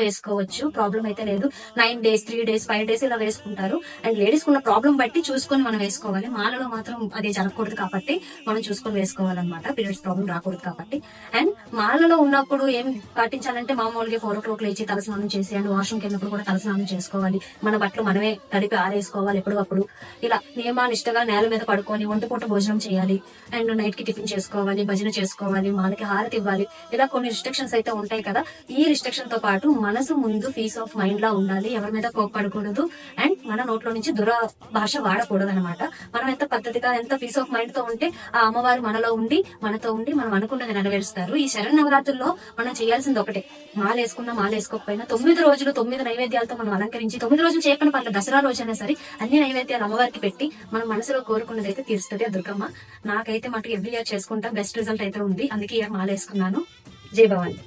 వేసుకోవచ్చు, ప్రాబ్లం అయితే లేదు. 9 days, 3 days, 5 days ఇలా వేసుకుంటారు. అండ్ లేడీస్ ఉన్న ప్రాబ్లం బట్టి చూసుకొని మనం వేసుకోవాలి. మాలలో మాత్రం అది జరగకూడదు కాబట్టి మనం చూసుకొని వేసుకోవాలన్నమాట, పీరియడ్స్ ప్రాబ్లం రాకూడదు కాబట్టి. అండ్ మాలలో ఉన్నప్పుడు ఏం పాటించాలంటే మామూలుగా 4 o'clock లేచి తలస్నానం చేసి అండ్ వాష్రూమ్కి వెళ్ళినప్పుడు కూడా తలస్నానం చేసుకోవాలి. మన బట్టలు మనమే తడిపి ఆరేసుకోవాలి ఎప్పటికప్పుడు. ఇలా నియమానిష్టగా నేల మీద పడుకొని ఒంటిపూట భోజనం చేయాలి. అండ్ నైట్ కి టిఫిన్ చేసుకోవాలి, భజన చేసుకోవాలి, మాలకి హారతి ఇవ్వాలి. ఇలా కొన్ని రిస్ట్రిక్షన్స్ అయితే ఉంటాయి కదా. ఈ రిస్ట్రిక్షన్ తో పాటు మనసు ముందు పీస్ ఆఫ్ మైండ్ లా ఉండాలి, ఎవరి మీద కోప్పడకూడదు. అండ్ మన నోట్లో నుంచి దుర భాష వాడకూడదు అనమాట. మనం ఎంత పద్ధతిగా ఎంత పీస్ ఆఫ్ మైండ్ తో ఉంటే ఆ అమ్మవారు మనలో ఉండి మనతో ఉండి మనం అనుకున్నది నెరవేరుస్తారు. ఈ శరన్నవరాత్రుల్లో మనం చేయాల్సింది ఒకటే, మాలేసుకున్నా మాలేసుకోకపోయినా 9 రోజులు 9 నైవేద్యాలతో మనం అలంకరించి 9 రోజులు చేయకుండా పర్లేదు, దసరా రోజైనా సరే అన్ని నైవేద్యాలు అమ్మవారికి పెట్టి మనం మనసులో కోరుకున్నది అయితే తీరుస్తుంది ఆ దుర్గమ్మ. నాకైతే మటుకు ఎవ్రీ ఇయర్ చేసుకుంటా, బెస్ట్ రిజల్ట్ అయితే ఉంది, అందుకే ఇయర్ మాలేసుకున్నాను. జై భవాని.